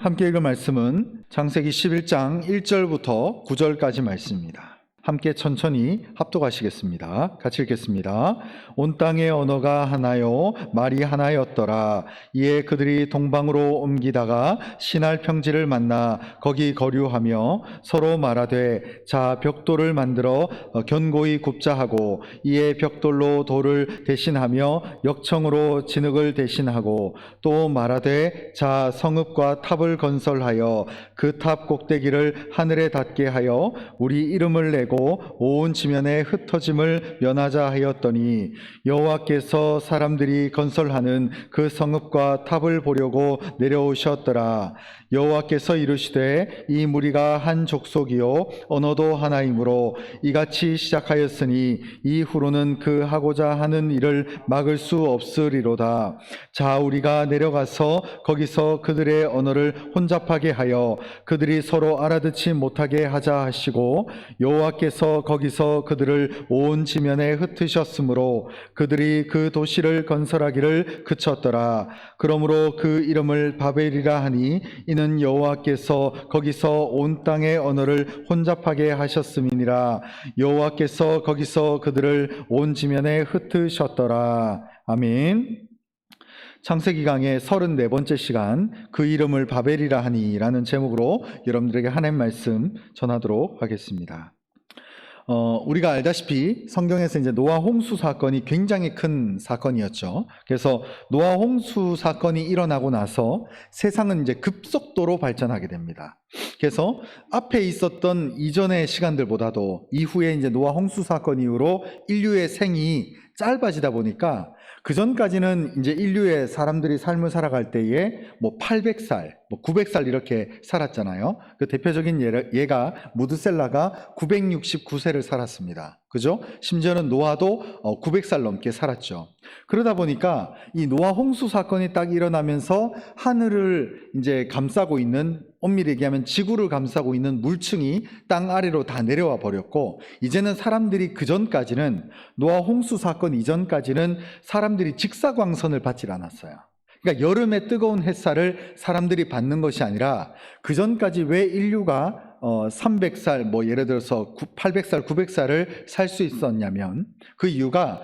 함께 읽을 말씀은 창세기 11장 1절부터 9절까지 말씀입니다. 함께 천천히 합독하시겠습니다. 같이 읽겠습니다. 온 땅의 언어가 하나요 말이 하나였더라. 이에 그들이 동방으로 옮기다가 시날 평지를 만나 거기 거류하며 서로 말하되 자 벽돌을 만들어 견고히 굽자 하고 이에 벽돌로 돌을 대신하며 역청으로 진흙을 대신하고 또 말하되 자 성읍과 탑을 건설하여 그 탑 꼭대기를 하늘에 닿게 하여 우리 이름을 내고 온 지면에 흩어짐을 면하자 하였더니 여호와께서 사람들이 건설하는 그 성읍과 탑을 보려고 내려오셨더라. 여호와께서 이르시되 이 무리가 한 족속이요 언어도 하나이므로 이같이 시작하였으니 이후로는 그 하고자 하는 일을 막을 수 없으리로다. 자 우리가 내려가서 거기서 그들의 언어를 혼잡하게 하여 그들이 서로 알아듣지 못하게 하자 하시고 여호와께서 거기서 그들을 온 지면에 흩으셨으므로 그들이 그 도시를 건설하기를 그쳤더라. 그러므로 그 이름을 바벨이라 하니 이는 여호와께서 거기서 온 땅의 언어를 혼잡하게 하셨음이니라. 여호와께서 거기서 그들을 온 지면에 흩으셨더라. 아멘. 창세기 강의 34번째 시간 그 이름을 바벨이라 하니 라는 제목으로 여러분들에게 하나님 말씀 전하도록 하겠습니다. 우리가 알다시피 성경에서 이제 노아 홍수 사건이 굉장히 큰 사건이었죠. 그래서 노아 홍수 사건이 일어나고 나서 세상은 이제 급속도로 발전하게 됩니다. 그래서 앞에 있었던 이전의 시간들보다도 이후에 이제 노아 홍수 사건 이후로 인류의 생이 짧아지다 보니까 그 전까지는 이제 인류의 사람들이 삶을 살아갈 때에 800살, 900살 이렇게 살았잖아요. 그 대표적인 예가 무드셀라가 969세를 살았습니다. 그죠? 심지어는 노아도 900살 넘게 살았죠. 그러다 보니까 이 노아 홍수 사건이 딱 일어나면서 하늘을 이제 감싸고 있는, 엄밀히 얘기하면 지구를 감싸고 있는 물층이 땅 아래로 다 내려와 버렸고, 이제는 사람들이 그 전까지는, 노아 홍수 사건 이전까지는 사람들이 직사광선을 받질 않았어요. 그러니까 여름에 뜨거운 햇살을 사람들이 받는 것이 아니라, 그 전까지 왜 인류가 300살, 예를 들어서 800살, 900살을 살 수 있었냐면, 그 이유가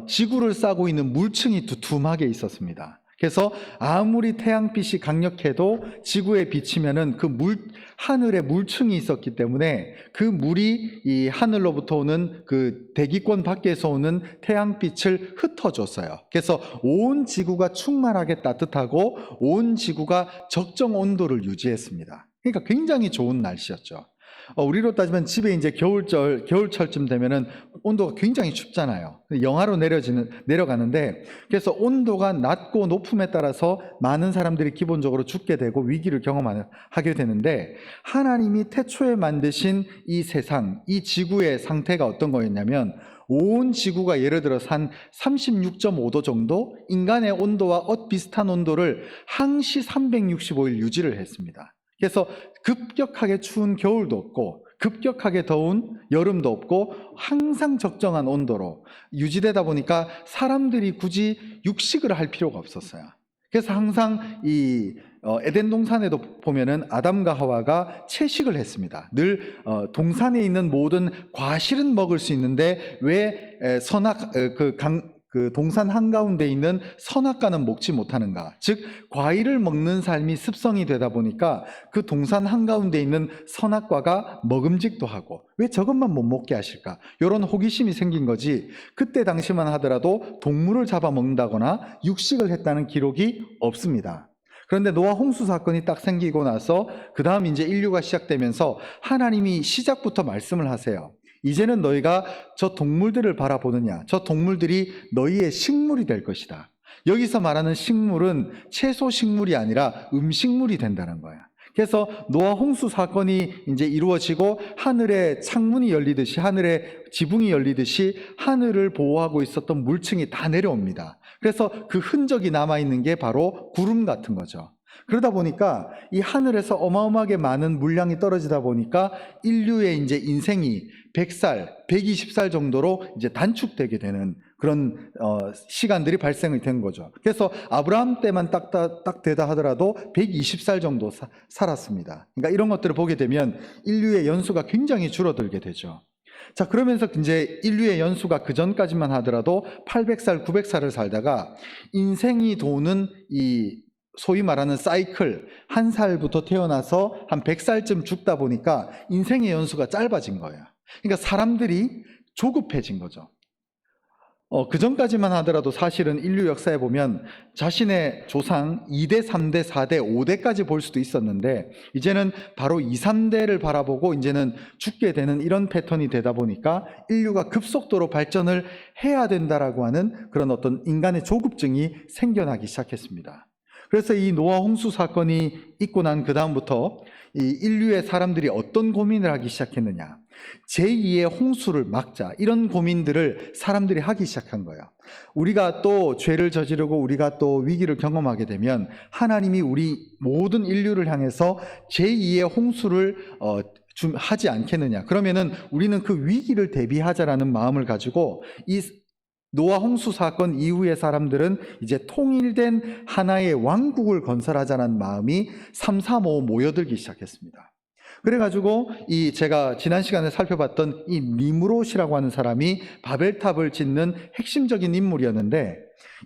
지구를 싸고 있는 물층이 두툼하게 있었습니다. 그래서 아무리 태양빛이 강력해도 지구에 비치면은 하늘에 물층이 있었기 때문에 그 물이 이 하늘로부터 오는 그 대기권 밖에서 오는 태양빛을 흩어줬어요. 그래서 온 지구가 충만하게 따뜻하고 온 지구가 적정 온도를 유지했습니다. 그러니까 굉장히 좋은 날씨였죠. 우리로 따지면 집에 이제 겨울철쯤 되면은 온도가 굉장히 춥잖아요. 영하로 내려가는데, 그래서 온도가 낮고 높음에 따라서 많은 사람들이 기본적으로 죽게 되고 위기를 경험하게 되는데, 하나님이 태초에 만드신 이 세상, 이 지구의 상태가 어떤 거였냐면, 온 지구가 예를 들어서 한 36.5도 정도 인간의 온도와 비슷한 온도를 항시 365일 유지를 했습니다. 그래서 급격하게 추운 겨울도 없고 급격하게 더운 여름도 없고 항상 적정한 온도로 유지되다 보니까 사람들이 굳이 육식을 할 필요가 없었어요. 그래서 항상 이 에덴 동산에도 보면은 아담과 하와가 채식을 했습니다. 늘 동산에 있는 모든 과실은 먹을 수 있는데 왜 그 동산 한가운데 있는 선악과는 먹지 못하는가? 즉 과일을 먹는 삶이 습성이 되다 보니까 그 동산 한가운데 있는 선악과가 먹음직도 하고 왜 저것만 못 먹게 하실까? 이런 호기심이 생긴 거지, 그때 당시만 하더라도 동물을 잡아먹는다거나 육식을 했다는 기록이 없습니다. 그런데 노아 홍수 사건이 딱 생기고 나서 그 다음 이제 인류가 시작되면서 하나님이 시작부터 말씀을 하세요. 이제는 너희가 저 동물들을 바라보느냐? 저 동물들이 너희의 식물이 될 것이다. 여기서 말하는 식물은 채소 식물이 아니라 음식물이 된다는 거야. 그래서 노아 홍수 사건이 이제 이루어지고 하늘에 창문이 열리듯이, 하늘에 지붕이 열리듯이 하늘을 보호하고 있었던 물층이 다 내려옵니다. 그래서 그 흔적이 남아있는 게 바로 구름 같은 거죠. 그러다 보니까 이 하늘에서 어마어마하게 많은 물량이 떨어지다 보니까 인류의 이제 인생이 100살, 120살 정도로 이제 단축되게 되는 그런 시간들이 발생이 된 거죠. 그래서 아브라함 때만 딱 되다 하더라도 120살 정도 살았습니다. 그러니까 이런 것들을 보게 되면 인류의 연수가 굉장히 줄어들게 되죠. 자, 그러면서 이제 인류의 연수가 그 전까지만 하더라도 800살, 900살을 살다가 인생이 도는 이 소위 말하는 사이클, 한 살부터 태어나서 한 100살쯤 죽다 보니까 인생의 연수가 짧아진 거예요. 그러니까 사람들이 조급해진 거죠. 그 전까지만 하더라도 사실은 인류 역사에 보면 자신의 조상 2대, 3대, 4대, 5대까지 볼 수도 있었는데 이제는 바로 2, 3대를 바라보고 이제는 죽게 되는 이런 패턴이 되다 보니까 인류가 급속도로 발전을 해야 된다라고 하는 그런 어떤 인간의 조급증이 생겨나기 시작했습니다. 그래서 이 노아 홍수 사건이 있고 난 그 다음부터 이 인류의 사람들이 어떤 고민을 하기 시작했느냐, 제2의 홍수를 막자, 이런 고민들을 사람들이 하기 시작한 거예요. 우리가 또 죄를 저지르고 우리가 또 위기를 경험하게 되면 하나님이 우리 모든 인류를 향해서 제2의 홍수를 하지 않겠느냐, 그러면은 우리는 그 위기를 대비하자라는 마음을 가지고 이 노아 홍수 사건 이후의 사람들은 이제 통일된 하나의 왕국을 건설하자는 마음이 삼삼오오 모여들기 시작했습니다. 그래가지고 제가 지난 시간에 살펴봤던 이 니므롯이라고 하는 사람이 바벨탑을 짓는 핵심적인 인물이었는데,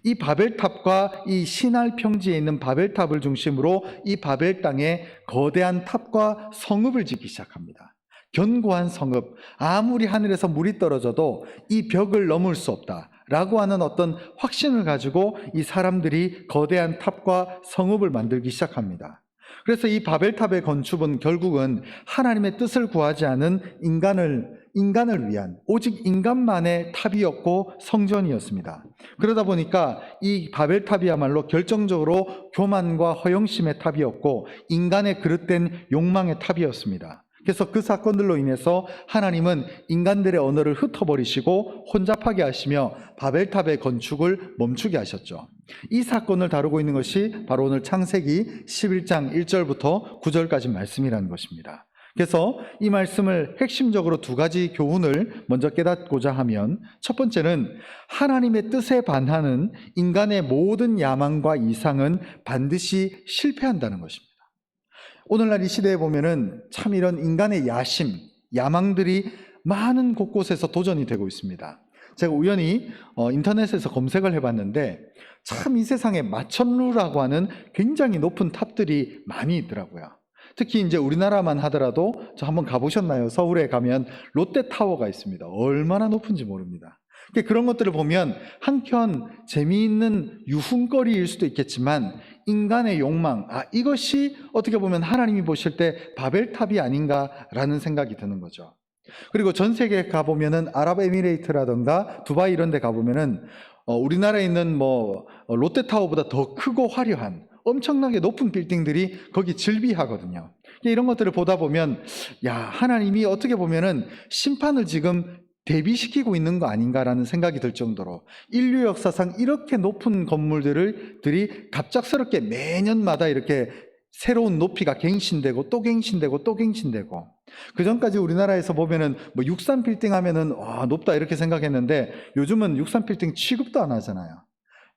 이 바벨탑과 이 시날 평지에 있는 바벨탑을 중심으로 이 바벨 땅에 거대한 탑과 성읍을 짓기 시작합니다. 견고한 성읍, 아무리 하늘에서 물이 떨어져도 이 벽을 넘을 수 없다라고 하는 어떤 확신을 가지고 이 사람들이 거대한 탑과 성읍을 만들기 시작합니다. 그래서 이 바벨탑의 건축은 결국은 하나님의 뜻을 구하지 않은 인간을 위한 오직 인간만의 탑이었고 성전이었습니다. 그러다 보니까 이 바벨탑이야말로 결정적으로 교만과 허영심의 탑이었고 인간의 그릇된 욕망의 탑이었습니다. 그래서 그 사건들로 인해서 하나님은 인간들의 언어를 흩어버리시고 혼잡하게 하시며 바벨탑의 건축을 멈추게 하셨죠. 이 사건을 다루고 있는 것이 바로 오늘 창세기 11장 1절부터 9절까지 말씀이라는 것입니다. 그래서 이 말씀을 핵심적으로 두 가지 교훈을 먼저 깨닫고자 하면, 첫 번째는 하나님의 뜻에 반하는 인간의 모든 야망과 이상은 반드시 실패한다는 것입니다. 오늘날 이 시대에 보면은 참 이런 인간의 야심, 야망들이 많은 곳곳에서 도전이 되고 있습니다. 제가 우연히 인터넷에서 검색을 해봤는데 참 이 세상에 마천루라고 하는 굉장히 높은 탑들이 많이 있더라고요. 특히 이제 우리나라만 하더라도 저 한번 가보셨나요? 서울에 가면 롯데타워가 있습니다. 얼마나 높은지 모릅니다. 그런 것들을 보면 한편 재미있는 유흥거리일 수도 있겠지만 인간의 욕망, 이것이 어떻게 보면 하나님이 보실 때 바벨탑이 아닌가라는 생각이 드는 거죠. 그리고 전 세계에 가보면은 아랍에미레이트라든가 두바이 이런 데 가보면은 우리나라에 있는 롯데타워보다 더 크고 화려한 엄청나게 높은 빌딩들이 거기 즐비하거든요. 이런 것들을 보다 보면 하나님이 어떻게 보면은 심판을 지금 대비시키고 있는 거 아닌가라는 생각이 들 정도로 인류 역사상 이렇게 높은 건물들이 갑작스럽게 매년마다 이렇게 새로운 높이가 갱신되고 또 갱신되고 또 갱신되고, 그 전까지 우리나라에서 보면은 63 빌딩 하면은 높다 이렇게 생각했는데 요즘은 63 빌딩 취급도 안 하잖아요.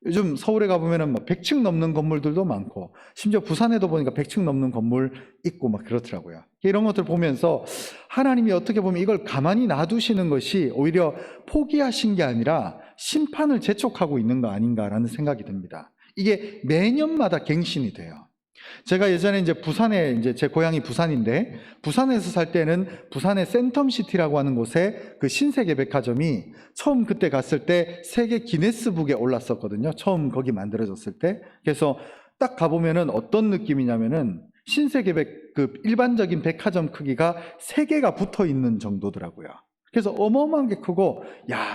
요즘 서울에 가보면은 100층 넘는 건물들도 많고, 심지어 부산에도 보니까 100층 넘는 건물 있고 그렇더라고요. 이런 것들 보면서 하나님이 어떻게 보면 이걸 가만히 놔두시는 것이 오히려 포기하신 게 아니라 심판을 재촉하고 있는 거 아닌가라는 생각이 듭니다. 이게 매년마다 갱신이 돼요. 제가 예전에 부산에 제 고향이 부산인데, 부산에서 살 때는 부산의 센텀시티라고 하는 곳에 그 신세계 백화점이 처음 그때 갔을 때 세계 기네스북에 올랐었거든요. 처음 거기 만들어졌을 때. 그래서 딱 가보면은 어떤 느낌이냐면은 신세계 그 일반적인 백화점 크기가 3개가 붙어 있는 정도더라고요. 그래서 어마어마하게 크고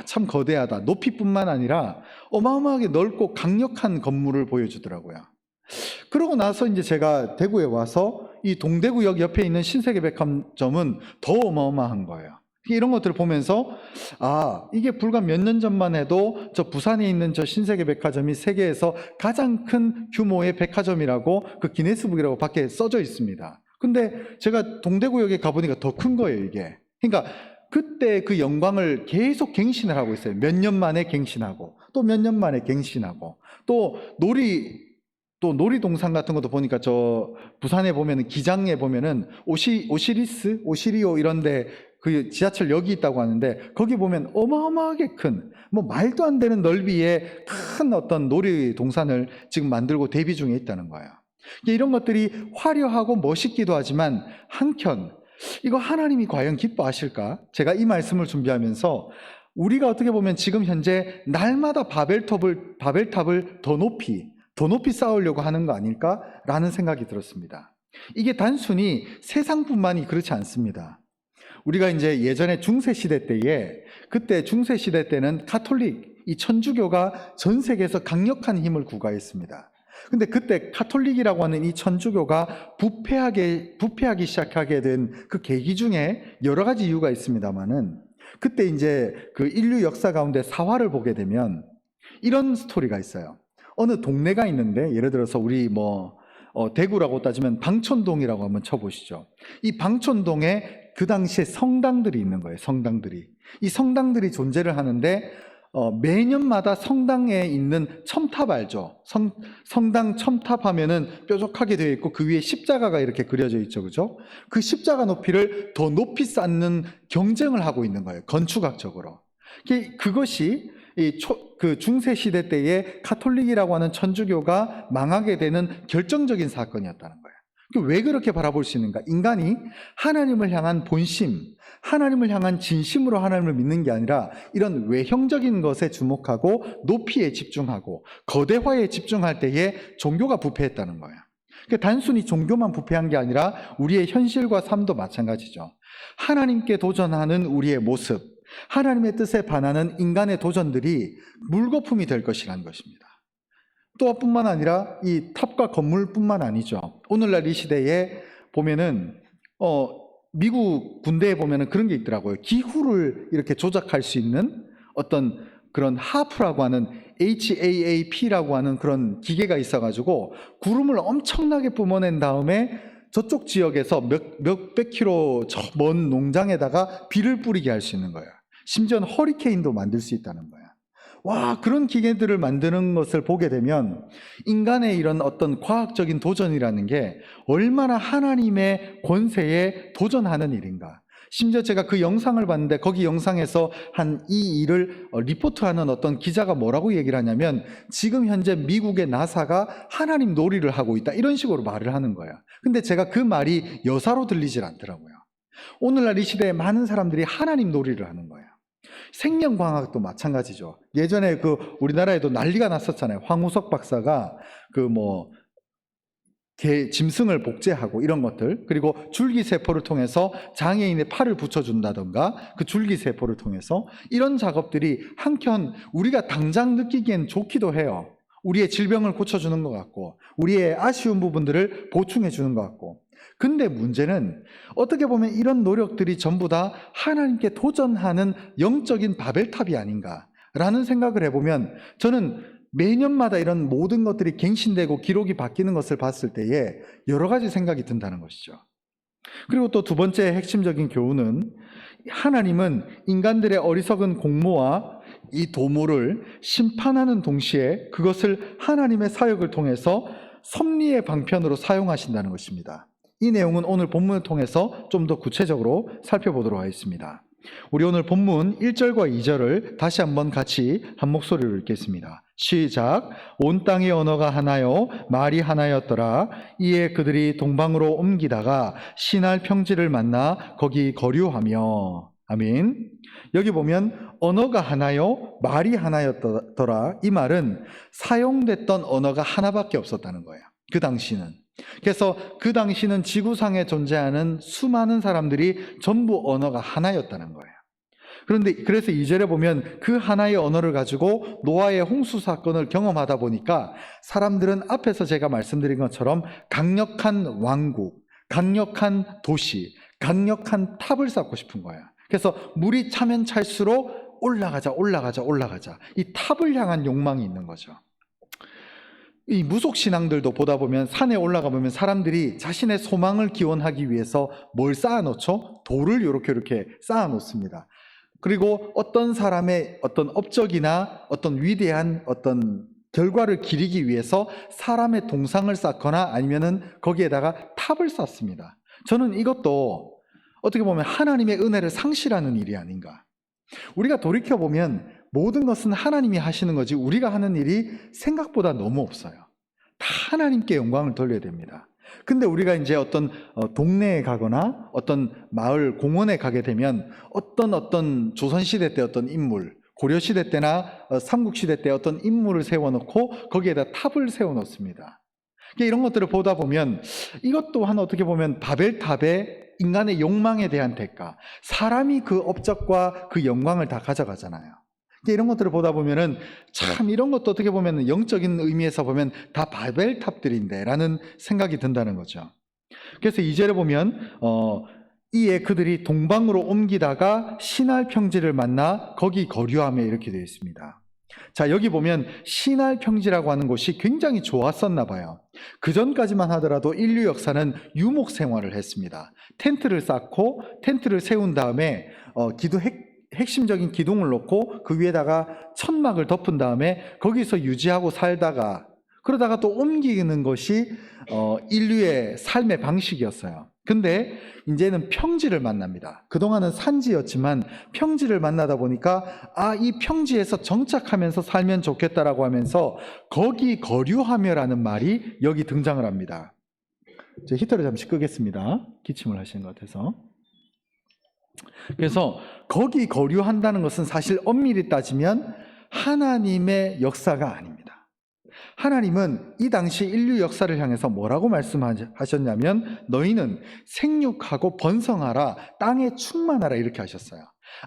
참 거대하다. 높이뿐만 아니라 어마어마하게 넓고 강력한 건물을 보여주더라고요. 그러고 나서 제가 대구에 와서 이 동대구역 옆에 있는 신세계 백화점은 더 어마어마한 거예요. 이런 것들을 보면서 이게 불과 몇 년 전만 해도 저 부산에 있는 저 신세계 백화점이 세계에서 가장 큰 규모의 백화점이라고 그 기네스북이라고 밖에 써져 있습니다. 근데 제가 동대구역에 가보니까 더 큰 거예요, 이게. 그러니까 그때 그 영광을 계속 갱신을 하고 있어요. 몇 년 만에 갱신하고 또 몇 년 만에 갱신하고 또 놀이동산 같은 것도 보니까 저 부산에 보면은 기장에 보면은 오시리오 이런데 그 지하철역이 있다고 하는데 거기 보면 어마어마하게 큰 뭐 말도 안 되는 넓이의 큰 어떤 놀이동산을 지금 만들고 대비 중에 있다는 거예요. 이런 것들이 화려하고 멋있기도 하지만 한켠 이거 하나님이 과연 기뻐하실까? 제가 이 말씀을 준비하면서 우리가 어떻게 보면 지금 현재 날마다 바벨탑을 더 높이 쌓으려고 하는 거 아닐까라는 생각이 들었습니다. 이게 단순히 세상뿐만이 그렇지 않습니다. 우리가 이제 예전에 중세시대 때에 그때 중세시대 때는 가톨릭, 이 천주교가 전 세계에서 강력한 힘을 구가했습니다. 근데 그때 가톨릭이라고 하는 이 천주교가 부패하기 시작하게 된 그 계기 중에 여러 가지 이유가 있습니다만은 그때 이제 그 인류 역사 가운데 사화를 보게 되면 이런 스토리가 있어요. 어느 동네가 있는데 예를 들어서 우리 대구라고 따지면 방촌동이라고 한번 쳐보시죠. 이 방촌동에 그 당시에 성당들이 있는 거예요. 성당들이. 이 성당들이 존재를 하는데 매년마다 성당에 있는 첨탑 알죠? 성당 첨탑 하면은 뾰족하게 되어 있고 그 위에 십자가가 이렇게 그려져 있죠. 그죠? 그 십자가 높이를 더 높이 쌓는 경쟁을 하고 있는 거예요. 건축학적으로. 그것이 그 중세시대 때에 가톨릭이라고 하는 천주교가 망하게 되는 결정적인 사건이었다는 거예요. 왜 그렇게 바라볼 수 있는가? 인간이 하나님을 향한 본심, 하나님을 향한 진심으로 하나님을 믿는 게 아니라 이런 외형적인 것에 주목하고 높이에 집중하고 거대화에 집중할 때에 종교가 부패했다는 거예요. 그러니까 단순히 종교만 부패한 게 아니라 우리의 현실과 삶도 마찬가지죠. 하나님께 도전하는 우리의 모습, 하나님의 뜻에 반하는 인간의 도전들이 물거품이 될 것이라는 것입니다. 또 뿐만 아니라 이 탑과 건물뿐만 아니죠. 오늘날 이 시대에 보면은 미국 군대에 보면은 그런 게 있더라고요. 기후를 이렇게 조작할 수 있는 어떤 그런 하프라고 하는 HAAP라고 하는 그런 기계가 있어가지고 구름을 엄청나게 뿜어낸 다음에 저쪽 지역에서 몇백 킬로 먼 농장에다가 비를 뿌리게 할 수 있는 거예요. 심지어는 허리케인도 만들 수 있다는 거예요. 와, 그런 기계들을 만드는 것을 보게 되면 인간의 이런 어떤 과학적인 도전이라는 게 얼마나 하나님의 권세에 도전하는 일인가. 심지어 제가 그 영상을 봤는데 거기 영상에서 이 일을 리포트하는 어떤 기자가 뭐라고 얘기를 하냐면 지금 현재 미국의 나사가 하나님 놀이를 하고 있다 이런 식으로 말을 하는 거야. 근데 제가 그 말이 여사로 들리질 않더라고요. 오늘날 이 시대에 많은 사람들이 하나님 놀이를 하는 거예요. 생명과학도 마찬가지죠. 예전에 우리나라에도 난리가 났었잖아요. 황우석 박사가 짐승을 복제하고 이런 것들, 그리고 줄기세포를 통해서 장애인의 팔을 붙여준다던가 그 줄기세포를 통해서 이런 작업들이 한켠 우리가 당장 느끼기엔 좋기도 해요. 우리의 질병을 고쳐주는 것 같고 우리의 아쉬운 부분들을 보충해주는 것 같고. 근데 문제는 어떻게 보면 이런 노력들이 전부 다 하나님께 도전하는 영적인 바벨탑이 아닌가라는 생각을 해보면 저는 매년마다 이런 모든 것들이 갱신되고 기록이 바뀌는 것을 봤을 때에 여러 가지 생각이 든다는 것이죠. 그리고 또 두 번째 핵심적인 교훈은 하나님은 인간들의 어리석은 공모와 이 도모를 심판하는 동시에 그것을 하나님의 사역을 통해서 섭리의 방편으로 사용하신다는 것입니다. 이 내용은 오늘 본문을 통해서 좀 더 구체적으로 살펴보도록 하겠습니다. 우리 오늘 본문 1절과 2절을 다시 한번 같이 한 목소리로 읽겠습니다. 시작. 온 땅의 언어가 하나요 말이 하나였더라. 이에 그들이 동방으로 옮기다가 시날 평지를 만나 거기 거류하며. 아멘. 여기 보면 언어가 하나요 말이 하나였더라. 이 말은 사용됐던 언어가 하나밖에 없었다는 거예요. 그 당시는. 그래서 그 당시는 지구상에 존재하는 수많은 사람들이 전부 언어가 하나였다는 거예요. 그래서 2절에 보면 그 하나의 언어를 가지고 노아의 홍수 사건을 경험하다 보니까 사람들은 앞에서 제가 말씀드린 것처럼 강력한 왕국, 강력한 도시, 강력한 탑을 쌓고 싶은 거예요. 그래서 물이 차면 찰수록 올라가자. 이 탑을 향한 욕망이 있는 거죠. 이 무속 신앙들도 보다 보면 산에 올라가 보면 사람들이 자신의 소망을 기원하기 위해서 뭘 쌓아놓죠? 돌을 이렇게 쌓아놓습니다. 그리고 어떤 사람의 어떤 업적이나 어떤 위대한 어떤 결과를 기리기 위해서 사람의 동상을 쌓거나 아니면은 거기에다가 탑을 쌓습니다. 저는 이것도 어떻게 보면 하나님의 은혜를 상실하는 일이 아닌가. 우리가 돌이켜보면 모든 것은 하나님이 하시는 거지 우리가 하는 일이 생각보다 너무 없어요. 다 하나님께 영광을 돌려야 됩니다. 근데 우리가 이제 어떤 동네에 가거나 어떤 마을 공원에 가게 되면 어떤 조선시대 때 어떤 인물, 고려시대 때나 삼국시대 때 어떤 인물을 세워놓고 거기에다 탑을 세워놓습니다. 이런 것들을 보다 보면 이것 또한 어떻게 보면 바벨탑의 인간의 욕망에 대한 대가, 사람이 그 업적과 그 영광을 다 가져가잖아요. 이런 것들을 보다 보면은 참 이런 것도 어떻게 보면 영적인 의미에서 보면 다 바벨탑들인데 라는 생각이 든다는 거죠. 그래서 2절에 보면 이에 그들이 동방으로 옮기다가 시날 평지를 만나 거기 거류하며 이렇게 되어 있습니다. 자, 여기 보면 시날 평지라고 하는 곳이 굉장히 좋았었나 봐요. 그 전까지만 하더라도 인류 역사는 유목 생활을 했습니다. 텐트를 쌓고 텐트를 세운 다음에 핵심적인 기둥을 놓고 그 위에다가 천막을 덮은 다음에 거기서 유지하고 살다가 그러다가 또 옮기는 것이 인류의 삶의 방식이었어요. 근데 이제는 평지를 만납니다. 그동안은 산지였지만 평지를 만나다 보니까 이 평지에서 정착하면서 살면 좋겠다라고 하면서 거기 거류하며라는 말이 여기 등장을 합니다. 제 히터를 잠시 끄겠습니다. 기침을 하시는 것 같아서. 그래서 거기 거류한다는 것은 사실 엄밀히 따지면 하나님의 역사가 아닙니다. 하나님은 이 당시 인류 역사를 향해서 뭐라고 말씀하셨냐면 너희는 생육하고 번성하라, 땅에 충만하라 이렇게 하셨어요.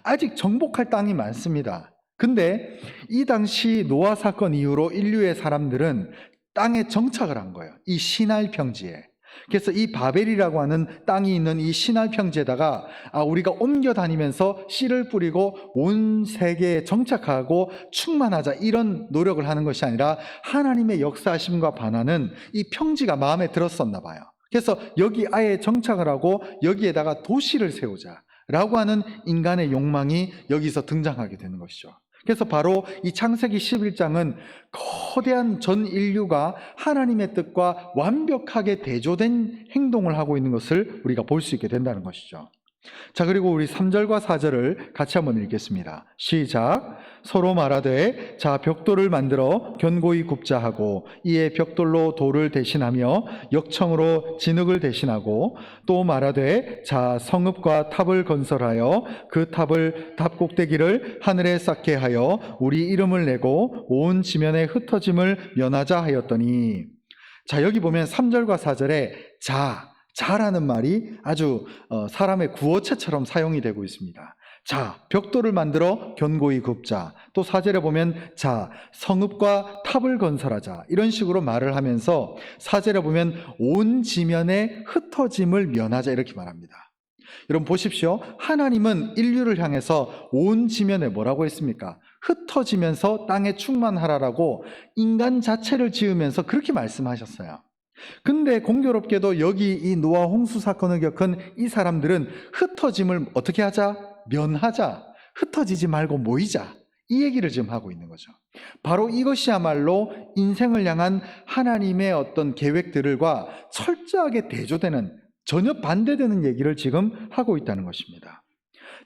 아직 정복할 땅이 많습니다. 근데 이 당시 노아 사건 이후로 인류의 사람들은 땅에 정착을 한 거예요. 이 시날 평지에. 그래서 이 바벨이라고 하는 땅이 있는 이 시날 평지에다가 우리가 옮겨 다니면서 씨를 뿌리고 온 세계에 정착하고 충만하자 이런 노력을 하는 것이 아니라 하나님의 역사하심과 반하는 이 평지가 마음에 들었었나 봐요. 그래서 여기 아예 정착을 하고 여기에다가 도시를 세우자 라고 하는 인간의 욕망이 여기서 등장하게 되는 것이죠. 그래서 바로 이 창세기 11장은 거대한 전 인류가 하나님의 뜻과 완벽하게 대조된 행동을 하고 있는 것을 우리가 볼 수 있게 된다는 것이죠. 자, 그리고 우리 3절과 4절을 같이 한번 읽겠습니다. 시작. 서로 말하되 자 벽돌을 만들어 견고히 굽자 하고 이에 벽돌로 돌을 대신하며 역청으로 진흙을 대신하고 또 말하되 자 성읍과 탑을 건설하여 그 탑을 탑 꼭대기를 하늘에 쌓게 하여 우리 이름을 내고 온 지면에 흩어짐을 면하자 하였더니 자 여기 보면 3절과 4절에 자라는 말이 아주 사람의 구어체처럼 사용이 되고 있습니다. 자, 벽돌을 만들어 견고히 굽자. 또 4절에 보면 자, 성읍과 탑을 건설하자. 이런 식으로 말을 하면서 4절에 보면 온 지면에 흩어짐을 면하자 이렇게 말합니다. 여러분 보십시오. 하나님은 인류를 향해서 온 지면에 뭐라고 했습니까? 흩어지면서 땅에 충만하라라고 인간 자체를 지으면서 그렇게 말씀하셨어요. 근데 공교롭게도 여기 이 노아 홍수 사건을 겪은 이 사람들은 흩어짐을 어떻게 하자? 면하자. 흩어지지 말고 모이자. 이 얘기를 지금 하고 있는 거죠. 바로 이것이야말로 인생을 향한 하나님의 어떤 계획들과 철저하게 대조되는 전혀 반대되는 얘기를 지금 하고 있다는 것입니다.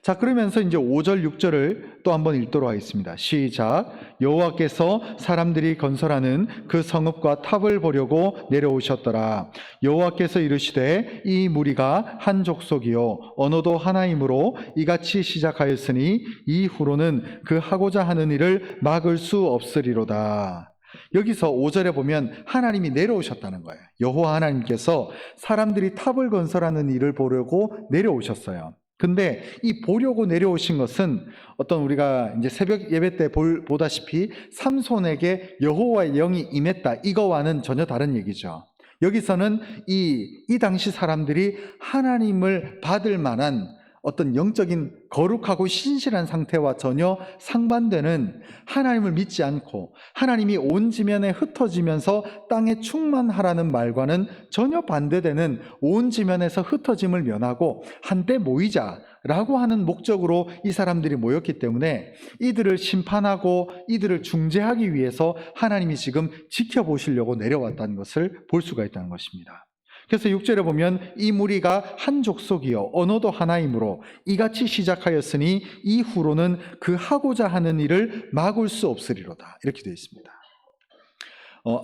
자, 그러면서 이제 5절, 6절을 또 한번 읽도록 하겠습니다. 시작. 여호와께서 사람들이 건설하는 그 성읍과 탑을 보려고 내려오셨더라. 여호와께서 이르시되 이 무리가 한 족속이요 언어도 하나이므로 이같이 시작하였으니 이후로는 그 하고자 하는 일을 막을 수 없으리로다. 여기서 5절에 보면 하나님이 내려오셨다는 거예요. 여호와 하나님께서 사람들이 탑을 건설하는 일을 보려고 내려오셨어요. 근데 이 보려고 내려오신 것은 어떤 우리가 이제 새벽 예배 때 보다시피 삼손에게 여호와의 영이 임했다 이거와는 전혀 다른 얘기죠. 여기서는 이 당시 사람들이 하나님을 받을 만한 어떤 영적인 거룩하고 신실한 상태와 전혀 상반되는, 하나님을 믿지 않고 하나님이 온 지면에 흩어지면서 땅에 충만하라는 말과는 전혀 반대되는 온 지면에서 흩어짐을 면하고 한때 모이자라고 하는 목적으로 이 사람들이 모였기 때문에 이들을 심판하고 이들을 중재하기 위해서 하나님이 지금 지켜보시려고 내려왔다는 것을 볼 수가 있다는 것입니다. 그래서 6절에 보면 이 무리가 한 족속이요 언어도 하나이므로 이같이 시작하였으니 이후로는 그 하고자 하는 일을 막을 수 없으리로다, 이렇게 되어 있습니다.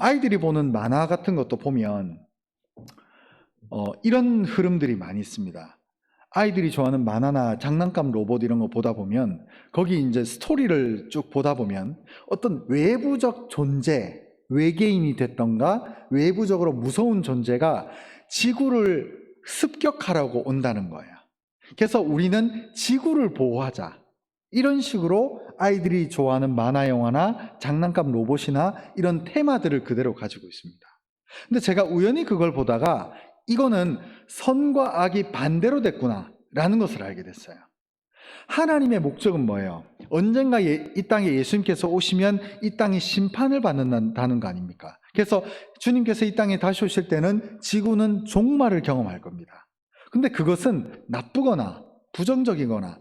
아이들이 보는 만화 같은 것도 보면 이런 흐름들이 많이 있습니다. 아이들이 좋아하는 만화나 장난감 로봇 이런 거 보다 보면 거기 이제 스토리를 쭉 보다 보면 어떤 외부적 존재, 외계인이 됐던가 외부적으로 무서운 존재가 지구를 습격하라고 온다는 거예요. 그래서 우리는 지구를 보호하자, 이런 식으로 아이들이 좋아하는 만화 영화나 장난감 로봇이나 이런 테마들을 그대로 가지고 있습니다. 근데 제가 우연히 그걸 보다가 이거는 선과 악이 반대로 됐구나 라는 것을 알게 됐어요. 하나님의 목적은 뭐예요? 언젠가 이 땅에 예수님께서 오시면 이 땅이 심판을 받는다는 거 아닙니까? 그래서 주님께서 이 땅에 다시 오실 때는 지구는 종말을 경험할 겁니다. 근데 그것은 나쁘거나 부정적이거나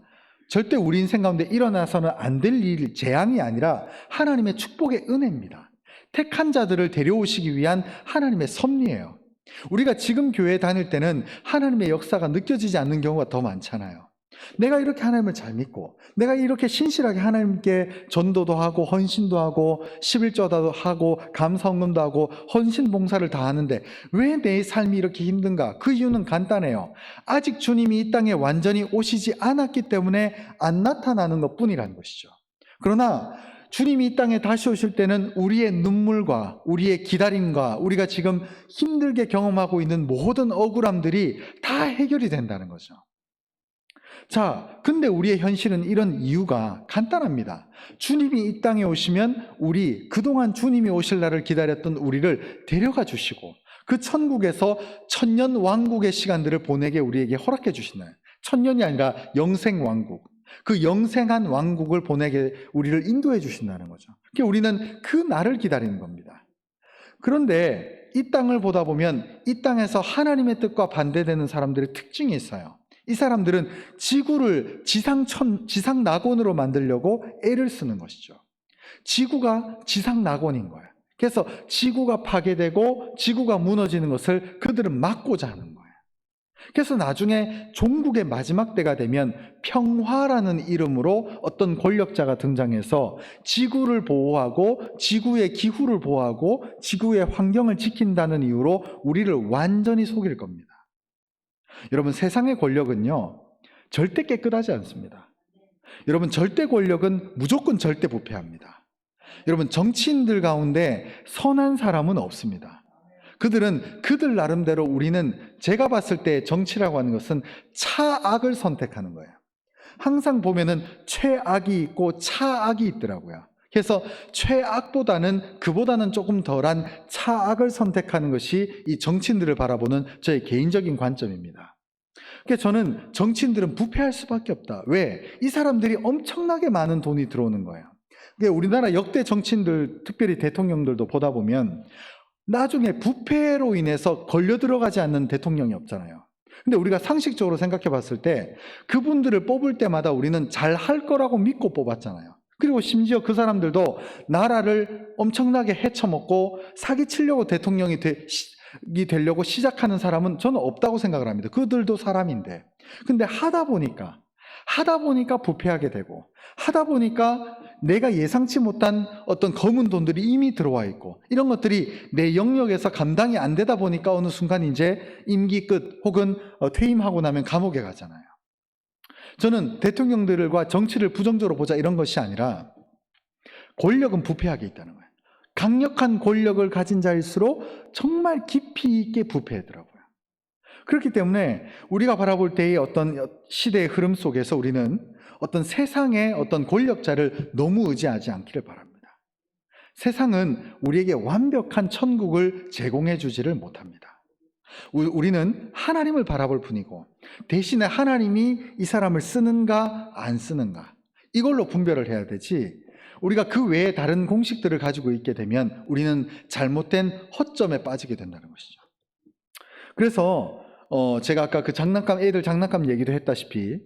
절대 우리 인생 가운데 일어나서는 안 될 일, 재앙이 아니라 하나님의 축복의 은혜입니다. 택한 자들을 데려오시기 위한 하나님의 섭리예요. 우리가 지금 교회에 다닐 때는 하나님의 역사가 느껴지지 않는 경우가 더 많잖아요. 내가 이렇게 하나님을 잘 믿고 내가 이렇게 신실하게 하나님께 전도도 하고 헌신도 하고 11조도 하고 감사헌금도 하고 헌신 봉사를 다 하는데 왜 내 삶이 이렇게 힘든가? 그 이유는 간단해요. 아직 주님이 이 땅에 완전히 오시지 않았기 때문에 안 나타나는 것뿐이라는 것이죠. 그러나 주님이 이 땅에 다시 오실 때는 우리의 눈물과 우리의 기다림과 우리가 지금 힘들게 경험하고 있는 모든 억울함들이 다 해결이 된다는 거죠. 자, 근데 우리의 현실은 이런 이유가 간단합니다. 주님이 이 땅에 오시면 우리 그동안 주님이 오실 날을 기다렸던 우리를 데려가 주시고 그 천국에서 천년 왕국의 시간들을 보내게 우리에게 허락해 주시나요? 천년이 아니라 영생 왕국, 그 영생한 왕국을 보내게 우리를 인도해 주신다는 거죠. 그러니까 우리는 그 날을 기다리는 겁니다. 그런데 이 땅을 보다 보면 이 땅에서 하나님의 뜻과 반대되는 사람들의 특징이 있어요. 이 사람들은 지구를 지상 낙원으로 만들려고 애를 쓰는 것이죠. 지구가 지상 낙원인 거예요. 그래서 지구가 파괴되고 지구가 무너지는 것을 그들은 막고자 하는 거예요. 그래서 나중에 종국의 마지막 때가 되면 평화라는 이름으로 어떤 권력자가 등장해서 지구를 보호하고 지구의 기후를 보호하고 지구의 환경을 지킨다는 이유로 우리를 완전히 속일 겁니다. 여러분, 세상의 권력은요 절대 깨끗하지 않습니다. 여러분, 절대 권력은 무조건 절대 부패합니다. 여러분, 정치인들 가운데 선한 사람은 없습니다. 그들은 그들 나름대로, 우리는 제가 봤을 때 정치라고 하는 것은 차악을 선택하는 거예요. 항상 보면은 최악이 있고 차악이 있더라고요. 그래서 최악보다는 그보다는 조금 덜한 차악을 선택하는 것이 이 정치인들을 바라보는 저의 개인적인 관점입니다. 그러니까 저는 정치인들은 부패할 수밖에 없다. 왜? 이 사람들이 엄청나게 많은 돈이 들어오는 거예요. 그러니까 우리나라 역대 정치인들, 특별히 대통령들도 보다 보면 나중에 부패로 인해서 걸려 들어가지 않는 대통령이 없잖아요. 근데 우리가 상식적으로 생각해 봤을 때 그분들을 뽑을 때마다 우리는 잘할 거라고 믿고 뽑았잖아요. 그리고 심지어 그 사람들도 나라를 엄청나게 헤쳐먹고 사기치려고 대통령이 되려고 시작하는 사람은 저는 없다고 생각을 합니다. 그들도 사람인데. 근데 하다 보니까 부패하게 되고, 하다 보니까 내가 예상치 못한 어떤 검은 돈들이 이미 들어와 있고, 이런 것들이 내 영역에서 감당이 안 되다 보니까 어느 순간 이제 임기 끝 혹은 퇴임하고 나면 감옥에 가잖아요. 저는 대통령들과 정치를 부정적으로 보자 이런 것이 아니라 권력은 부패하게 있다는 거예요. 강력한 권력을 가진 자일수록 정말 깊이 있게 부패하더라고요. 그렇기 때문에 우리가 바라볼 때의 어떤 시대의 흐름 속에서 우리는 어떤 세상의 어떤 권력자를 너무 의지하지 않기를 바랍니다. 세상은 우리에게 완벽한 천국을 제공해 주지를 못합니다. 우리는 하나님을 바라볼 뿐이고 대신에 하나님이 이 사람을 쓰는가 안 쓰는가, 이걸로 분별을 해야 되지, 우리가 그 외에 다른 공식들을 가지고 있게 되면 우리는 잘못된 허점에 빠지게 된다는 것이죠. 그래서 제가 아까 그 애들 장난감 얘기도 했다시피,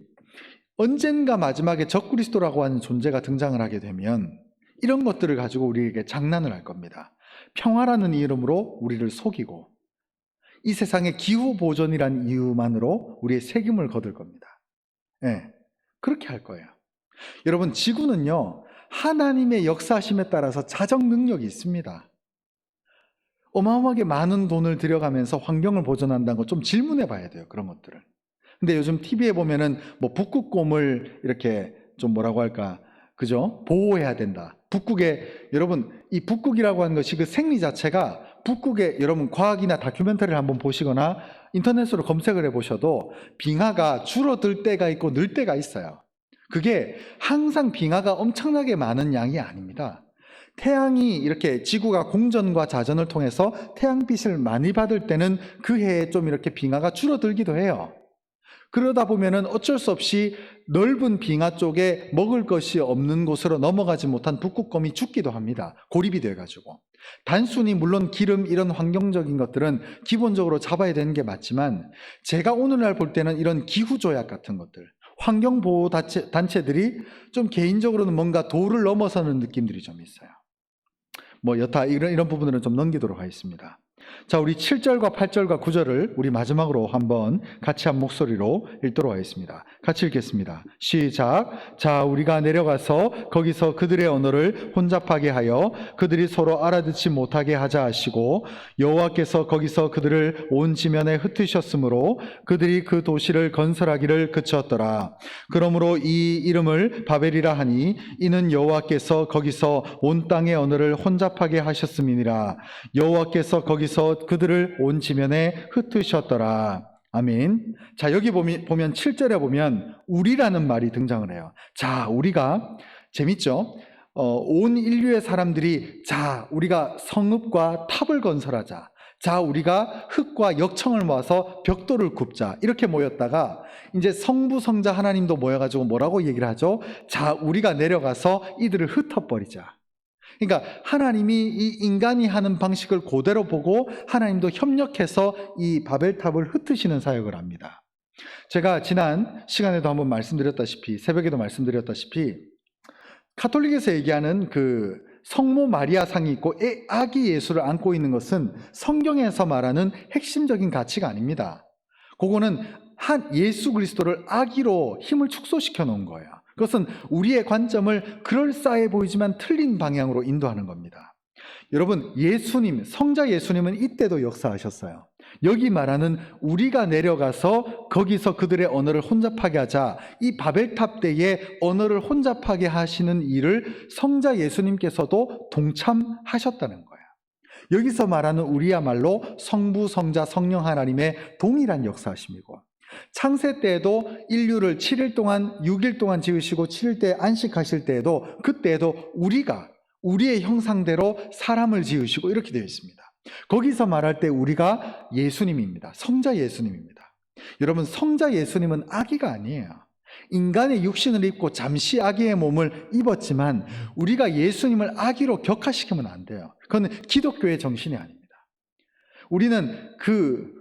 언젠가 마지막에 적그리스도라고 하는 존재가 등장을 하게 되면 이런 것들을 가지고 우리에게 장난을 할 겁니다. 평화라는 이름으로 우리를 속이고 이 세상의 기후 보존이라는 이유만으로 우리의 책임을 거둘 겁니다. 네, 그렇게 할 거예요. 여러분, 지구는요, 하나님의 역사심에 따라서 자정 능력이 있습니다. 어마어마하게 많은 돈을 들여가면서 환경을 보존한다는 거 좀 질문해 봐야 돼요, 그런 것들을. 근데 요즘 TV에 보면은 뭐 북극곰을 이렇게 좀 뭐라고 할까, 그죠? 보호해야 된다. 북극에, 여러분, 이 북극이라고 하는 것이 그 생리 자체가, 북극에, 여러분 과학이나 다큐멘터리를 한번 보시거나 인터넷으로 검색을 해보셔도 빙하가 줄어들 때가 있고 늘 때가 있어요. 그게 항상 빙하가 엄청나게 많은 양이 아닙니다. 태양이 이렇게, 지구가 공전과 자전을 통해서 태양빛을 많이 받을 때는 그 해에 좀 이렇게 빙하가 줄어들기도 해요. 그러다 보면은 어쩔 수 없이 넓은 빙하 쪽에 먹을 것이 없는 곳으로 넘어가지 못한 북극곰이 죽기도 합니다. 고립이 돼가지고. 단순히 물론 기름, 이런 환경적인 것들은 기본적으로 잡아야 되는 게 맞지만, 제가 오늘날 볼 때는 이런 기후조약 같은 것들, 환경보호 단체들이 좀 개인적으로는 뭔가 도를 넘어서는 느낌들이 좀 있어요. 뭐 여타 이런 부분들은 좀 넘기도록 하겠습니다. 자, 우리 7절과 8절과 9절을 우리 마지막으로 한번 같이 한 목소리로 읽도록 하겠습니다. 같이 읽겠습니다. 시작. 자, 우리가 내려가서 거기서 그들의 언어를 혼잡하게 하여 그들이 서로 알아듣지 못하게 하자 하시고, 여호와께서 거기서 그들을 온 지면에 흩으셨으므로 그들이 그 도시를 건설하기를 그쳤더라. 그러므로 이 이름을 바벨이라 하니 이는 여호와께서 거기서 온 땅의 언어를 혼잡하게 하셨음이니라. 여호와께서 거기서 그들을 온 지면에 흩으셨더라. 아멘. 자, 여기 보면 7절에 보면 우리라는 말이 등장을 해요. 자, 우리가, 재밌죠? 온 인류의 사람들이, 자, 우리가 성읍과 탑을 건설하자. 자, 우리가 흙과 역청을 모아서 벽돌을 굽자. 이렇게 모였다가 이제 성부 성자 하나님도 모여가지고 뭐라고 얘기를 하죠? 자, 우리가 내려가서 이들을 흩어버리자. 그러니까 하나님이 이 인간이 하는 방식을 그대로 보고 하나님도 협력해서 이 바벨탑을 흩으시는 사역을 합니다. 제가 지난 시간에도 한번 말씀드렸다시피, 새벽에도 말씀드렸다시피, 가톨릭에서 얘기하는 그 성모 마리아 상이 있고 아기 예수를 안고 있는 것은 성경에서 말하는 핵심적인 가치가 아닙니다. 그거는 예수 그리스도를 아기로 힘을 축소시켜 놓은 거예요. 그것은 우리의 관점을 그럴싸해 보이지만 틀린 방향으로 인도하는 겁니다. 여러분, 예수님, 성자 예수님은 이때도 역사하셨어요. 여기 말하는 우리가 내려가서 거기서 그들의 언어를 혼잡하게 하자, 이 바벨탑 때에 언어를 혼잡하게 하시는 일을 성자 예수님께서도 동참하셨다는 거예요. 여기서 말하는 우리야말로 성부, 성자, 성령 하나님의 동일한 역사심이고, 창세 때에도 인류를 7일 동안, 6일 동안 지으시고 7일 때 안식하실 때에도, 그때에도 우리가 우리의 형상대로 사람을 지으시고 이렇게 되어 있습니다. 거기서 말할 때 우리가 예수님입니다. 성자 예수님입니다. 여러분, 성자 예수님은 아기가 아니에요. 인간의 육신을 입고 잠시 아기의 몸을 입었지만 우리가 예수님을 아기로 격화시키면 안 돼요. 그건 기독교의 정신이 아닙니다. 우리는 그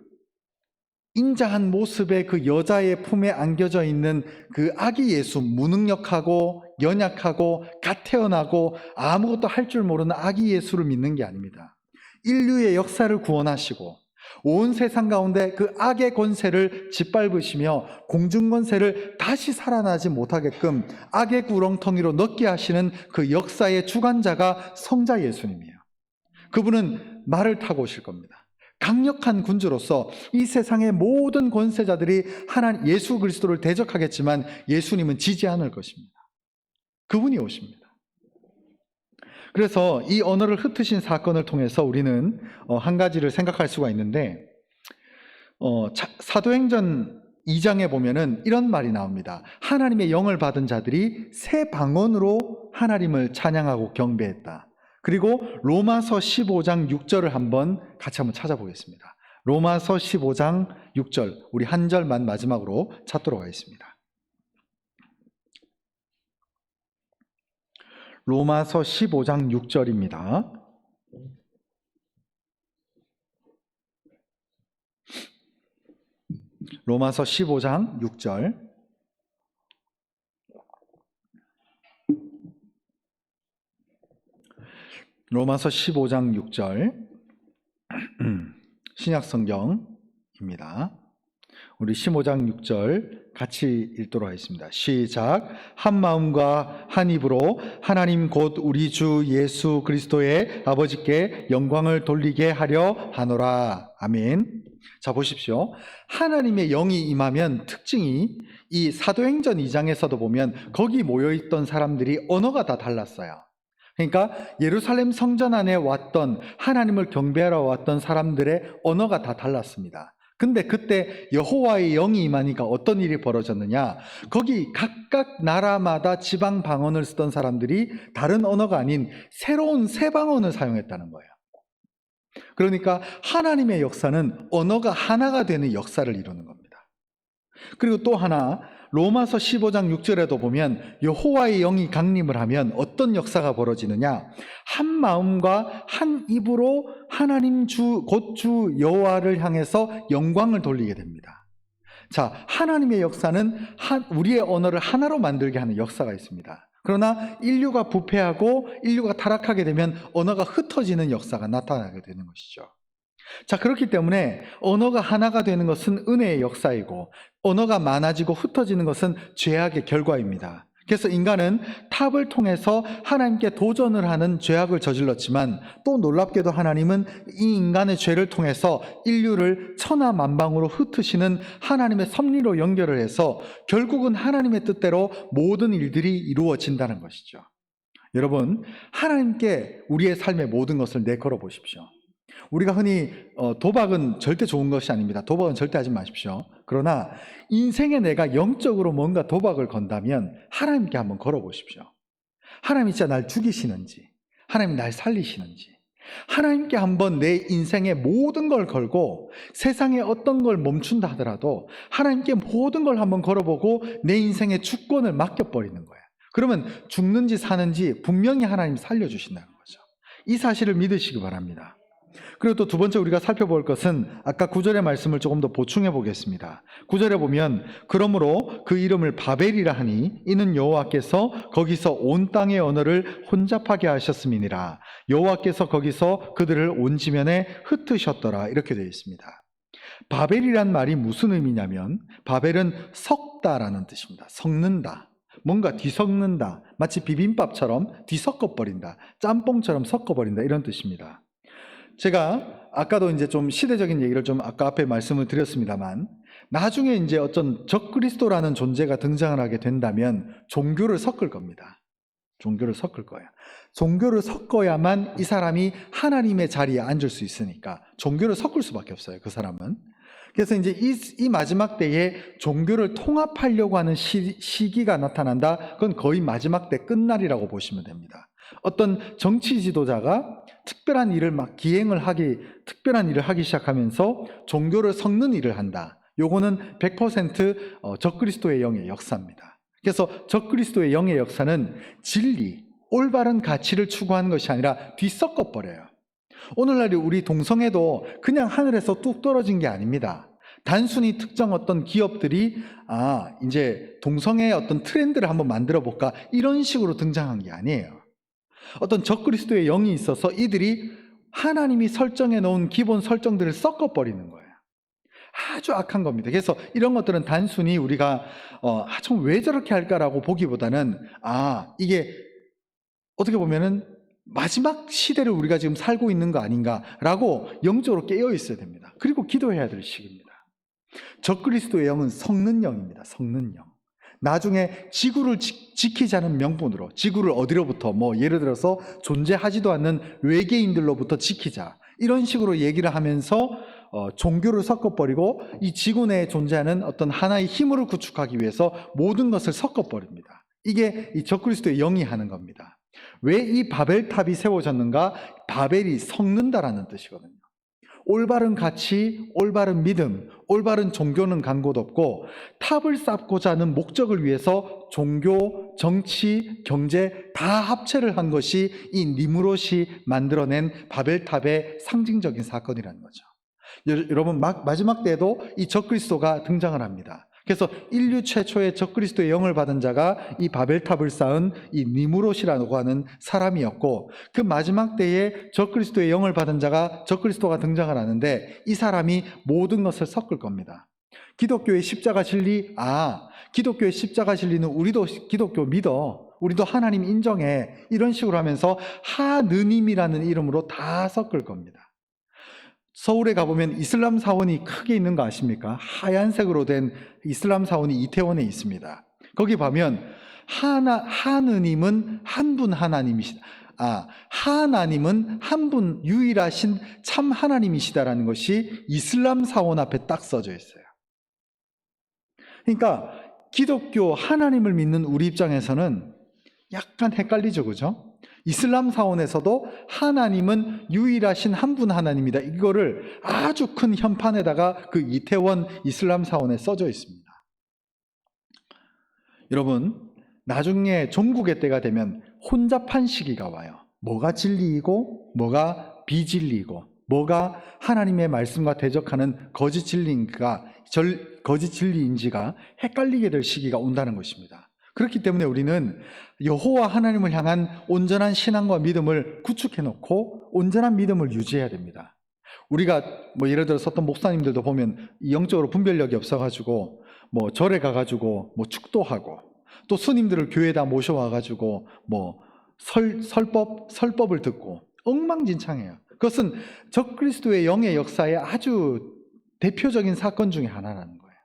인자한 모습의 그 여자의 품에 안겨져 있는 그 아기 예수, 무능력하고 연약하고 갓 태어나고 아무것도 할 줄 모르는 아기 예수를 믿는 게 아닙니다. 인류의 역사를 구원하시고 온 세상 가운데 그 악의 권세를 짓밟으시며 공중 권세를 다시 살아나지 못하게끔 악의 구렁텅이로 넣게 하시는 그 역사의 주관자가 성자 예수님이에요. 그분은 말을 타고 오실 겁니다. 강력한 군주로서 이 세상의 모든 권세자들이 하나님 예수 그리스도를 대적하겠지만 예수님은 지지 않을 것입니다. 그분이 오십니다. 그래서 이 언어를 흩으신 사건을 통해서 우리는 한 가지를 생각할 수가 있는데, 사도행전 2장에 보면은 이런 말이 나옵니다. 하나님의 영을 받은 자들이 새 방언으로 하나님을 찬양하고 경배했다. 그리고 로마서 15장 6절을 같이 한번 찾아보겠습니다. 로마서 15장 6절, 우리 한 절만 마지막으로 찾도록 하겠습니다. 로마서 15장 6절입니다. 로마서 15장 6절. 로마서 15장 6절. 신약성경입니다. 우리 15장 6절 같이 읽도록 하겠습니다. 시작. 한 마음과 한 입으로 하나님 곧 우리 주 예수 그리스도의 아버지께 영광을 돌리게 하려 하노라. 아멘. 자, 보십시오. 하나님의 영이 임하면 특징이 이 사도행전 2장에서도 보면 거기 모여있던 사람들이 언어가 다 달랐어요. 그러니까 예루살렘 성전 안에 왔던, 하나님을 경배하러 왔던 사람들의 언어가 다 달랐습니다. 근데 그때 여호와의 영이 임하니까 어떤 일이 벌어졌느냐, 거기 각각 나라마다 지방 방언을 쓰던 사람들이 다른 언어가 아닌 새로운 새 방언을 사용했다는 거예요. 그러니까 하나님의 역사는 언어가 하나가 되는 역사를 이루는 겁니다. 그리고 또 하나, 로마서 15장 6절에도 보면 여호와의 영이 강림을 하면 어떤 역사가 벌어지느냐, 한 마음과 한 입으로 하나님 곧 주 여호와를 향해서 영광을 돌리게 됩니다. 자, 하나님의 역사는 우리의 언어를 하나로 만들게 하는 역사가 있습니다. 그러나 인류가 부패하고 인류가 타락하게 되면 언어가 흩어지는 역사가 나타나게 되는 것이죠. 자, 그렇기 때문에 언어가 하나가 되는 것은 은혜의 역사이고, 언어가 많아지고 흩어지는 것은 죄악의 결과입니다. 그래서 인간은 탑을 통해서 하나님께 도전을 하는 죄악을 저질렀지만, 또 놀랍게도 하나님은 이 인간의 죄를 통해서 인류를 천하만방으로 흩으시는 하나님의 섭리로 연결을 해서 결국은 하나님의 뜻대로 모든 일들이 이루어진다는 것이죠. 여러분, 하나님께 우리의 삶의 모든 것을 내걸어 보십시오. 우리가 흔히 도박은 절대 좋은 것이 아닙니다. 도박은 절대 하지 마십시오. 그러나 인생에 내가 영적으로 뭔가 도박을 건다면 하나님께 한번 걸어보십시오. 하나님이 진짜 날 죽이시는지, 하나님이 날 살리시는지, 하나님께 한번 내 인생의 모든 걸 걸고 세상에 어떤 걸 멈춘다 하더라도 하나님께 모든 걸 한번 걸어보고 내 인생의 주권을 맡겨버리는 거예요. 그러면 죽는지 사는지 분명히 하나님이 살려주신다는 거죠. 이 사실을 믿으시기 바랍니다. 그리고 또 두 번째 우리가 살펴볼 것은 아까 9절의 말씀을 조금 더 보충해 보겠습니다. 9절에 보면 그러므로 그 이름을 바벨이라 하니 이는 여호와께서 거기서 온 땅의 언어를 혼잡하게 하셨음이니라. 여호와께서 거기서 그들을 온 지면에 흩으셨더라. 이렇게 되어 있습니다. 바벨이란 말이 무슨 의미냐면 바벨은 섞다라는 뜻입니다. 섞는다. 뭔가 뒤섞는다. 마치 비빔밥처럼 뒤섞어버린다. 짬뽕처럼 섞어버린다. 이런 뜻입니다. 제가 아까도 이제 좀 시대적인 얘기를 좀 아까 앞에 말씀을 드렸습니다만, 나중에 이제 어떤 적그리스도라는 존재가 등장을 하게 된다면 종교를 섞을 겁니다. 종교를 섞을 거예요. 종교를 섞어야만 이 사람이 하나님의 자리에 앉을 수 있으니까 종교를 섞을 수밖에 없어요, 그 사람은. 그래서 이제 이 마지막 때에 종교를 통합하려고 하는 시기가 나타난다. 그건 거의 마지막 때 끝날이라고 보시면 됩니다. 어떤 정치 지도자가 특별한 일을 특별한 일을 하기 시작하면서 종교를 섞는 일을 한다. 요거는 100% 적그리스도의 영의 역사입니다. 그래서 적그리스도의 영의 역사는 진리, 올바른 가치를 추구하는 것이 아니라 뒤섞어 버려요. 오늘날 우리 동성애도 그냥 하늘에서 뚝 떨어진 게 아닙니다. 단순히 특정 어떤 기업들이 이제 동성애의 어떤 트렌드를 한번 만들어 볼까, 이런 식으로 등장한 게 아니에요. 어떤 적그리스도의 영이 있어서 이들이 하나님이 설정해 놓은 기본 설정들을 섞어버리는 거예요. 아주 악한 겁니다. 그래서 이런 것들은 단순히 우리가 참 왜 저렇게 할까라고 보기보다는 이게 어떻게 보면은 마지막 시대를 우리가 지금 살고 있는 거 아닌가라고 영적으로 깨어 있어야 됩니다. 그리고 기도해야 될 시기입니다. 적그리스도의 영은 섞는 영입니다. 섞는 영. 나중에 지구를 지키자는 명분으로, 지구를 어디로부터, 예를 들어서 존재하지도 않는 외계인들로부터 지키자, 이런 식으로 얘기를 하면서 종교를 섞어버리고 이 지구 내에 존재하는 어떤 하나의 힘으로 구축하기 위해서 모든 것을 섞어버립니다. 이게 이 적그리스도의 영이 하는 겁니다. 왜 이 바벨탑이 세워졌는가? 바벨이 섞는다라는 뜻이거든요. 올바른 가치, 올바른 믿음, 올바른 종교는 간 곳 없고 탑을 쌓고자 하는 목적을 위해서 종교, 정치, 경제 다 합체를 한 것이 이 니무롯이 만들어낸 바벨탑의 상징적인 사건이라는 거죠. 여러분, 마지막 때에도 이 적그리스도가 등장을 합니다. 그래서 인류 최초의 적그리스도의 영을 받은 자가 이 바벨탑을 쌓은 이 니무롯이라고 하는 사람이었고, 그 마지막 때에 적그리스도의 영을 받은 자가 적그리스도가 등장을 하는데, 이 사람이 모든 것을 섞을 겁니다. 기독교의 십자가 진리, 기독교의 십자가 진리는 우리도 기독교 믿어, 우리도 하나님 인정해, 이런 식으로 하면서 하느님이라는 이름으로 다 섞을 겁니다. 서울에 가보면 이슬람 사원이 크게 있는 거 아십니까? 하얀색으로 된 이슬람 사원이 이태원에 있습니다. 거기 보면 하느님은 한 분 하나님이시다. 하나님은 한 분 유일하신 참 하나님이시다라는 것이 이슬람 사원 앞에 딱 써져 있어요. 그러니까 기독교 하나님을 믿는 우리 입장에서는 약간 헷갈리죠, 그죠? 이슬람 사원에서도 하나님은 유일하신 한 분 하나님이다, 이거를 아주 큰 현판에다가 그 이태원 이슬람 사원에 써져 있습니다. 여러분, 나중에 종국의 때가 되면 혼잡한 시기가 와요. 뭐가 진리이고 뭐가 비진리이고 뭐가 하나님의 말씀과 대적하는 거짓 진리인지가 헷갈리게 될 시기가 온다는 것입니다. 그렇기 때문에 우리는 여호와 하나님을 향한 온전한 신앙과 믿음을 구축해 놓고 온전한 믿음을 유지해야 됩니다. 우리가 예를 들어서 어떤 목사님들도 보면 영적으로 분별력이 없어가지고 절에 가가지고 축도하고, 또 스님들을 교회에다 모셔와가지고 설법을 듣고 엉망진창해요. 그것은 적그리스도의 영의 역사의 아주 대표적인 사건 중에 하나라는 거예요.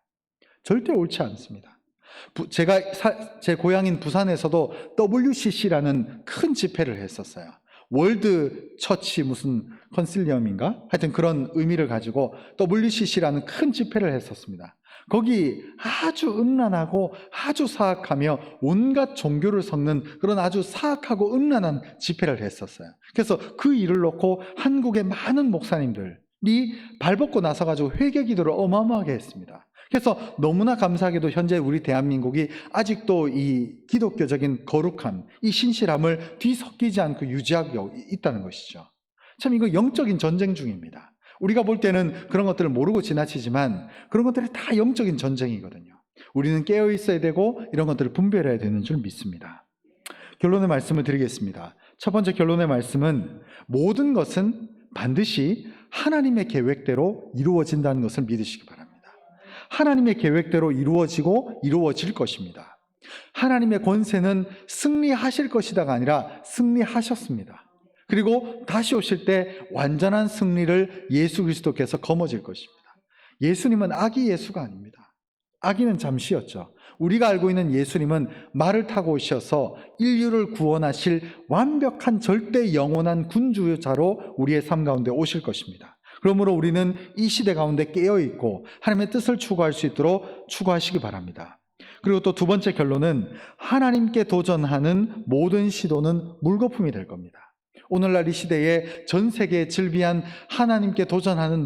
절대 옳지 않습니다. 제가 제 고향인 부산에서도 WCC라는 큰 집회를 했었어요. 월드 처치 무슨 컨실리엄인가? 하여튼 그런 의미를 가지고 WCC라는 큰 집회를 했었습니다. 거기 아주 음란하고 아주 사악하며 온갖 종교를 섞는 그런 아주 사악하고 음란한 집회를 했었어요. 그래서 그 일을 놓고 한국의 많은 목사님들이 발벗고 나서가지고 회개 기도를 어마어마하게 했습니다. 그래서 너무나 감사하게도 현재 우리 대한민국이 아직도 이 기독교적인 거룩함, 이 신실함을 뒤섞이지 않고 유지하고 있다는 것이죠. 참 이거 영적인 전쟁 중입니다. 우리가 볼 때는 그런 것들을 모르고 지나치지만 그런 것들이 다 영적인 전쟁이거든요. 우리는 깨어 있어야 되고 이런 것들을 분별해야 되는 줄 믿습니다. 결론의 말씀을 드리겠습니다. 첫 번째 결론의 말씀은 모든 것은 반드시 하나님의 계획대로 이루어진다는 것을 믿으시기 바랍니다. 하나님의 계획대로 이루어지고 이루어질 것입니다. 하나님의 권세는 승리하실 것이다가 아니라 승리하셨습니다. 그리고 다시 오실 때 완전한 승리를 예수 그리스도께서 거머쥘 것입니다. 예수님은 아기 예수가 아닙니다. 아기는 잠시였죠. 우리가 알고 있는 예수님은 말을 타고 오셔서 인류를 구원하실 완벽한 절대 영원한 군주자로 우리의 삶 가운데 오실 것입니다. 그러므로 우리는 이 시대 가운데 깨어있고 하나님의 뜻을 추구할 수 있도록 추구하시기 바랍니다. 그리고 또 두 번째 결론은 하나님께 도전하는 모든 시도는 물거품이 될 겁니다. 오늘날 이 시대에 전 세계에 즐비한 하나님께 도전하는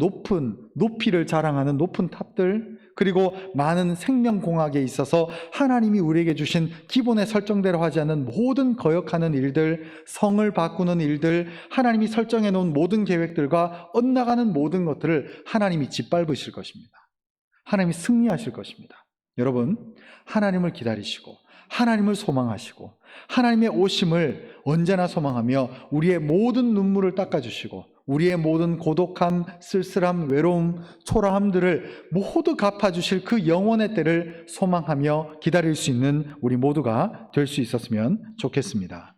높이를 자랑하는 높은 탑들, 그리고 많은 생명공학에 있어서 하나님이 우리에게 주신 기본에 설정대로 하지 않는 모든 거역하는 일들, 성을 바꾸는 일들, 하나님이 설정해 놓은 모든 계획들과 엇나가는 모든 것들을 하나님이 짓밟으실 것입니다. 하나님이 승리하실 것입니다. 여러분, 하나님을 기다리시고 하나님을 소망하시고 하나님의 오심을 언제나 소망하며 우리의 모든 눈물을 닦아주시고 우리의 모든 고독함, 쓸쓸함, 외로움, 초라함들을 모두 갚아주실 그 영원의 때를 소망하며 기다릴 수 있는 우리 모두가 될 수 있었으면 좋겠습니다.